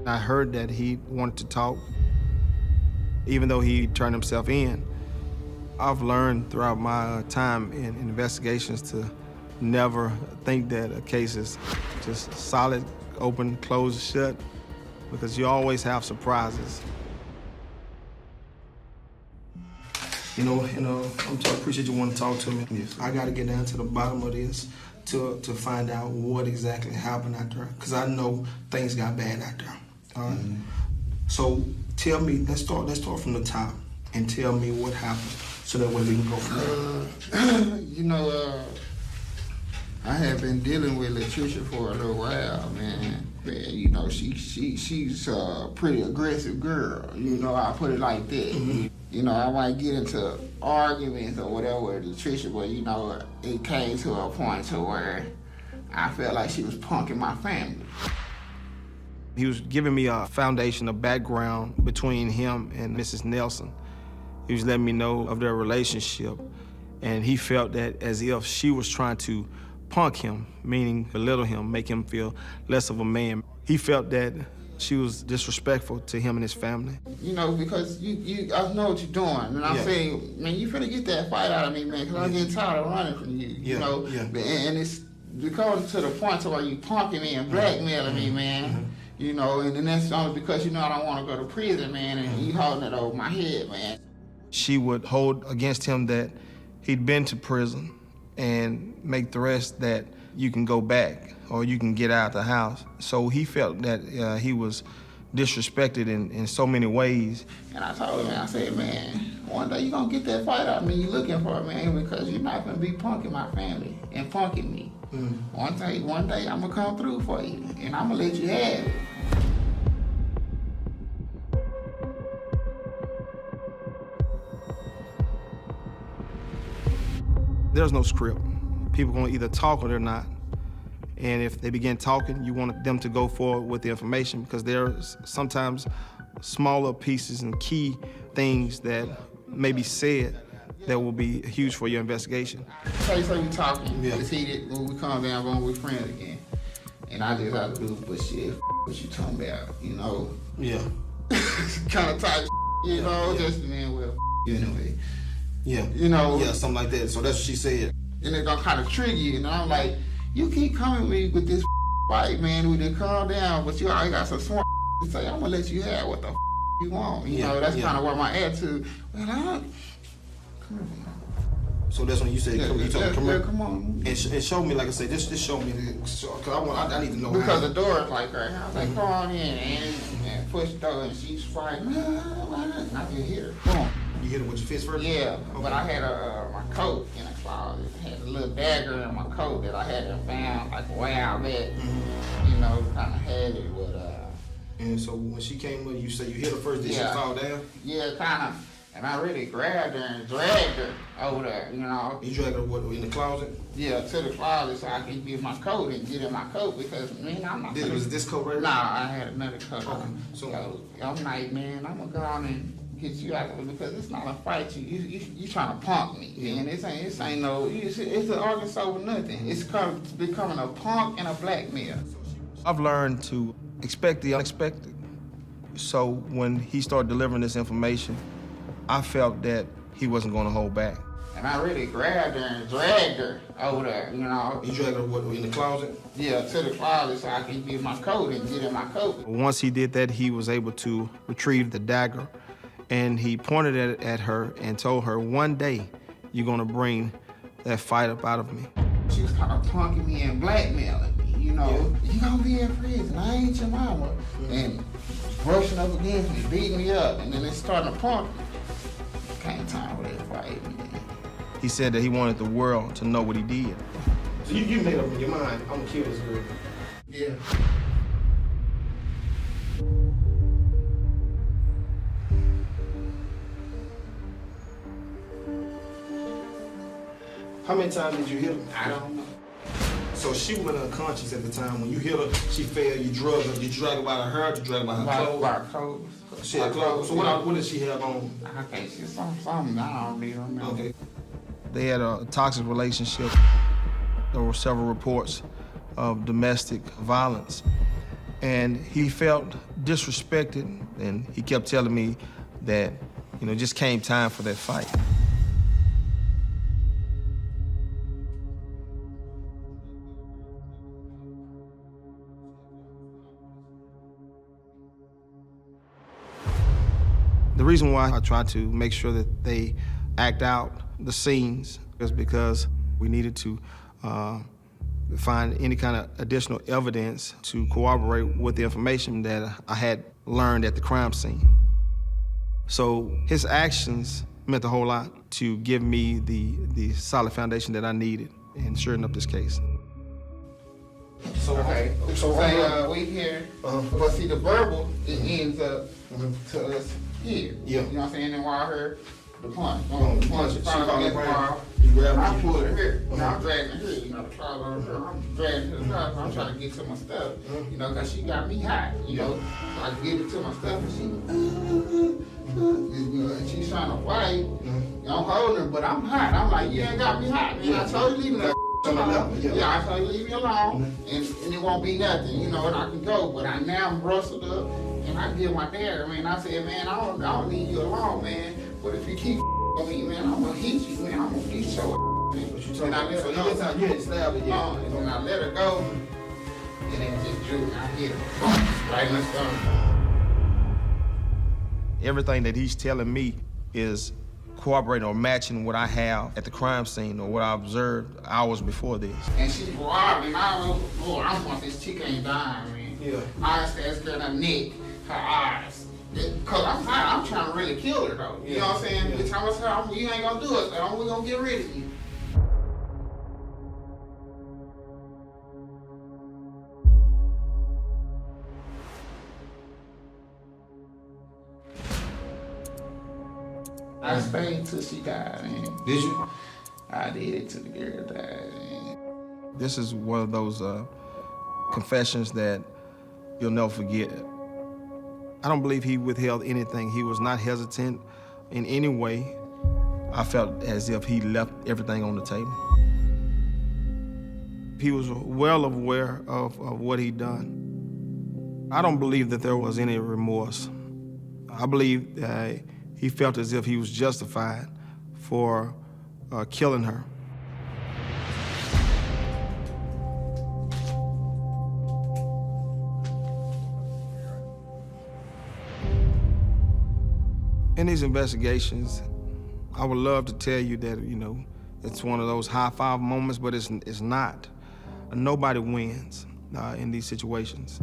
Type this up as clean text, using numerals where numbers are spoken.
I heard that he wanted to talk, even though he turned himself in. I've learned throughout my time in investigations to never think that a case is just solid, open, closed, shut, because you always have surprises. I appreciate you wanting to talk to me. Yes. I got to get down to the bottom of this to find out what exactly happened out there, because I know things got bad out there. All right? Mm-hmm. So tell me, let's start from the top and tell me what happened so that way we can go from there. I have been dealing with Latricia for a little while, man. She's a pretty aggressive girl. I put it like that. Mm-hmm. I might get into arguments or whatever with Latricia, but it came to a point to where I felt like she was punking my family. He was giving me a foundation, a background between him and Mrs. Nelson. He was letting me know of their relationship, and he felt that as if she was trying to punk him, meaning belittle him, make him feel less of a man. He felt that she was disrespectful to him and his family. Because I know what you're doing, and I'm saying, man, you finna get that fight out of me, man, because I'm getting tired of running from you, And it's because to the point to where you punking me and blackmailing me, man. And that's only because I don't want to go to prison, man, and you holding it over my head, man. She would hold against him that he'd been to prison and make threats that you can go back or you can get out the house. So he felt that he was disrespected in so many ways. And I told him, I said, man, one day you're going to get that fight out of me you're looking for, man, because you're not going to be punking my family and punking me. Mm. One day I'm going to come through for you, and I'm going to let you have it. There's no script. People gonna either talk or they're not. And if they begin talking, you want them to go forward with the information, because there's sometimes smaller pieces and key things that may be said that will be huge for your investigation. Say we talking, it's heated, when we calm down, when we're friends again. And I just have to do, but shit, what you talking about, Yeah. Kind of type, just, man, well, anyway. Yeah. Yeah, something like that. So that's what she said. And it's gonna kind of trigger you, and I'm like, you keep coming with me with this fight, man, we done calm down, but you already got some smart to say, I'm gonna let you have what the you want. That's kind of where my attitude, come on. So that's when you said, come on. And show me, like I said, just show me, because I need to know. Because the door is like right now. I was like, come on in, and push the door, and she's fighting. And I can hear her. Boom. You hit her with your fist first? Yeah, okay. But I had my coat in a closet. I had a little dagger in my coat that I had found like a while back. Mm-hmm. Kind of had it, but. And so when she came up, you said you hit her first, did she fall down? Yeah, kind of. And I really grabbed her and dragged her over there, You dragged her what, in the closet? Yeah, to the closet so I can get my coat and get in my coat, because, man, I'm not Was this coat right here? Nah, I had another coat on. So I'm like, man, I'm going to go on and get you out of it, because it's not a fight. You trying to punk me, man. It's an argument over nothing. It's becoming a punk and a blackmail. I've learned to expect the unexpected. So when he started delivering this information, I felt that he wasn't going to hold back. And I really grabbed her and dragged her over there, You dragged her what, in the closet? Yeah, to the closet so I can get my coat and get in my coat. Once he did that, he was able to retrieve the dagger, and he pointed it at her and told her, one day you're going to bring that fight up out of me. She was kind of punking me and blackmailing me, You going to be in prison, I ain't your mama. Mm-hmm. And brushing up against me, beating me up, and then it's starting to punk me. Can't time with that fight, man. He said that he wanted the world to know what he did. So you made up in your mind, I'm gonna kill this girl. Yeah. How many times did you hit her? I don't know. So she went unconscious at the time. When you hit her, she fell, you drug her. Did you drag her by her hair? Did you drag her by her clothes? By her clothes. She had clothes. So what did she have on? I can't see something. I don't really remember. Okay. They had a toxic relationship. There were several reports of domestic violence. And he felt disrespected, and he kept telling me that, you know, just came time for that fight. The reason why I tried to make sure that they act out the scenes is because we needed to find any kind of additional evidence to corroborate with the information that I had learned at the crime scene. So his actions meant a whole lot to give me the solid foundation that I needed in shoring up this case. So okay, so we here, but see the verbal, it ends up to us here. Yeah. You know what I'm saying? And while I heard the punch, the punch, she finally get the ball, I pull her here. Now I'm dragging her here, you know, the claws on her, I'm dragging her to the side, so I'm trying to get to my stuff, you know, because she got me hot, you know. So I get it to my stuff and she, you know, and she's trying to fight. I'm holding her, but I'm hot. I'm like, you ain't got me hot, man. I told you leave me alone. Yeah, I told you leave me alone, and it won't be nothing, you know, and I can go. But now I'm rustled up, and I give my dad, man. I said, man, I don't leave you alone, man. But if you keep with me, man, I'm gonna hit you, man. I'm gonna beat your man. But you told me, so you didn't stab her yet. And then I let her go, and then just drew, and I hit her right in the stomach. Everything that he's telling me is corroborating or matching what I have at the crime scene or what I observed hours before this. And she's wild, and I want this chick ain't dying, man. Yeah. I asked her her neck, her eyes. Cause I'm trying to really kill her though. You know what I'm saying? Yeah. Tell us you ain't gonna do it, so we're gonna get rid of you. I stayed till she died, man. Did you? I did it till the girl died, man. This is one of those confessions that you'll never forget. I don't believe he withheld anything. He was not hesitant in any way. I felt as if he left everything on the table. He was well aware of what he'd done. I don't believe that there was any remorse. I believe that he felt as if he was justified for killing her. In these investigations, I would love to tell you that, you know, it's one of those high-five moments, but it's not. Nobody wins in these situations.